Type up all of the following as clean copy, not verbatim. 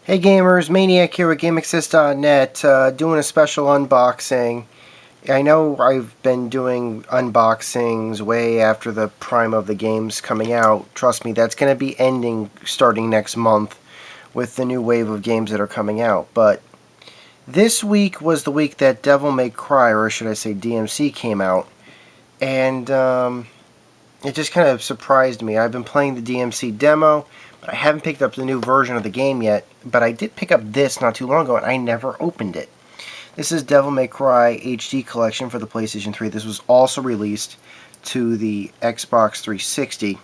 Hey gamers, Maniac here with GameAssist.net, doing a special unboxing. I know I've been doing unboxings way after the prime of the games coming out. Trust me, that's going to be ending starting next month with the new wave of games that are coming out. But this week was the week that Devil May Cry, or should I say DMC, came out. And it just kind of surprised me. I've been playing the DMC demo, but I haven't picked up the new version of the game yet. But I did pick up this not too long ago, and I never opened it. This is Devil May Cry HD Collection for the PlayStation 3. This was also released to the Xbox 360.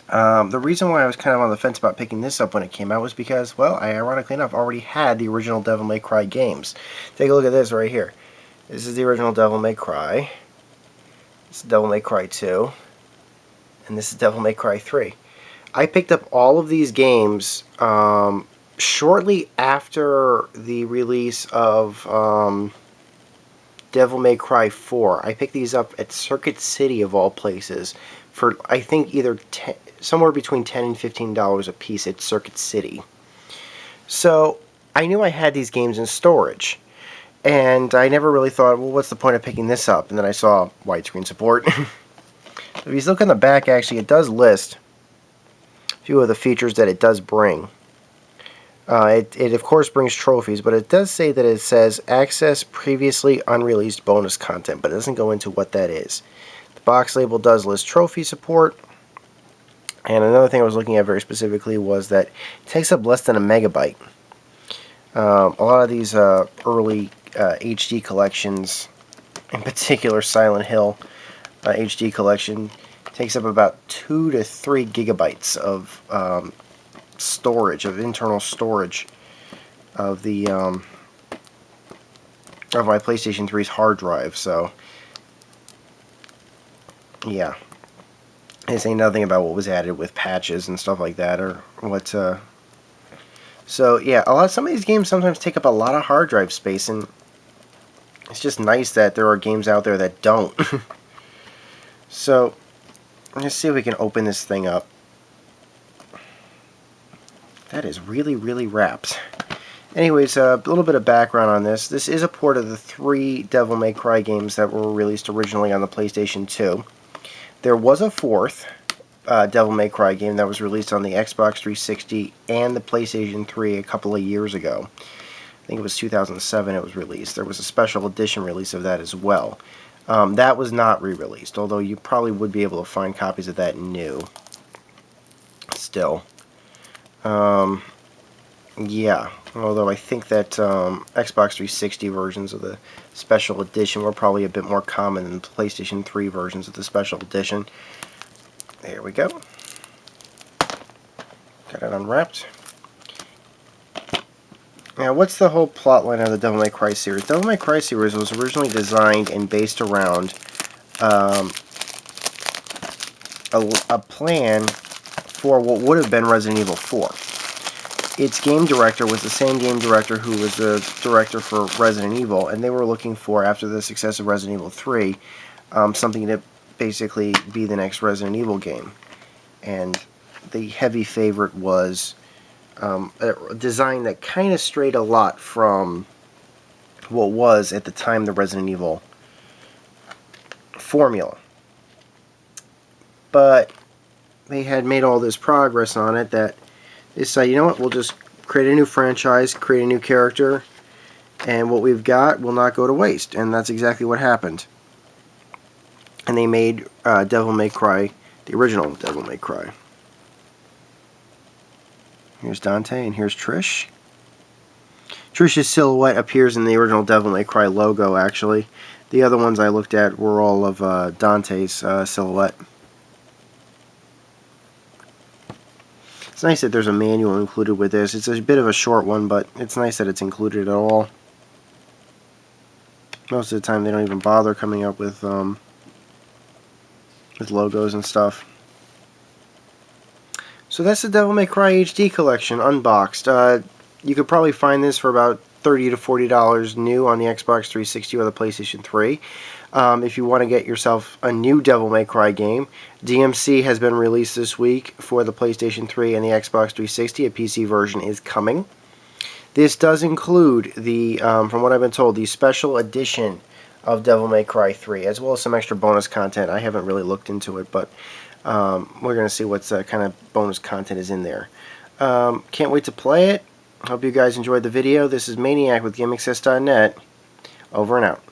The reason why I was kind of on the fence about picking this up when it came out was because, well, I ironically enough already had the original Devil May Cry games. Take a look at this right here. This is the original Devil May Cry. This is Devil May Cry 2. And this is Devil May Cry 3. I picked up all of these games shortly after the release of Devil May Cry 4. I picked these up at Circuit City of all places for I think either somewhere between $10 and $15 a piece at Circuit City. So I knew I had these games in storage, and I never really thought, well, what's the point of picking this up? And then I saw widescreen support. If you look on the back, actually, it does list a few of the features that it does bring. It of course brings trophies, but it does say that it says access previously unreleased bonus content, but it doesn't go into what that is. The box label does list trophy support, and another thing I was looking at very specifically was that it takes up less than a megabyte. A lot of these early HD collections, in particular Silent Hill HD collection, takes up about 2 to 3 gigabytes of storage, of internal storage of the of my PlayStation 3's hard drive. So yeah, they say nothing about what was added with patches and stuff like that, or what. So yeah, some of these games sometimes take up a lot of hard drive space, and it's just nice that there are games out there that don't. So let's see if we can open this thing up. That is really, really wrapped. Anyways, a little bit of background on this. This is a port of the 3 Devil May Cry games that were released originally on the PlayStation 2. There was a 4th Devil May Cry game that was released on the Xbox 360 and the PlayStation 3 a couple of years ago. I think it was 2007 it was released. There was a special edition release of that as well. That was not re-released, although you probably would be able to find copies of that new still. Yeah, although I think that Xbox 360 versions of the special edition were probably a bit more common than PlayStation 3 versions of the special edition. There we go. Got it unwrapped. Now, what's the whole plot line of the Devil May Cry series? Devil May Cry series was originally designed and based around a plan for what would have been Resident Evil 4. Its game director was the same game director who was the director for Resident Evil, and they were looking for, after the success of Resident Evil 3, something to basically be the next Resident Evil game. And the heavy favorite was a design that kind of strayed a lot from what was, at the time, the Resident Evil formula. But they had made all this progress on it that they decided, you know what, we'll just create a new franchise, create a new character, and what we've got will not go to waste. And that's exactly what happened. And they made Devil May Cry, the original Devil May Cry. Here's Dante, and here's Trish. Trish's silhouette appears in the original Devil May Cry logo, actually. The other ones I looked at were all of Dante's silhouette. It's nice that there's a manual included with this. It's a bit of a short one, but it's nice that it's included at all. Most of the time they don't even bother coming up with logos and stuff. So that's the Devil May Cry HD collection unboxed. You could probably find this for about $30 to $40 new on the Xbox 360 or the PlayStation 3. If you want to get yourself a new Devil May Cry game, DMC has been released this week for the PlayStation 3 and the Xbox 360. A PC version is coming. This does include the, from what I've been told, the special edition of Devil May Cry 3, as well as some extra bonus content. I haven't really looked into it, but we're going to see what kind of bonus content is in there. Can't wait to play it. Hope you guys enjoyed the video. This is Maniac with GameAccess.net. Over and out.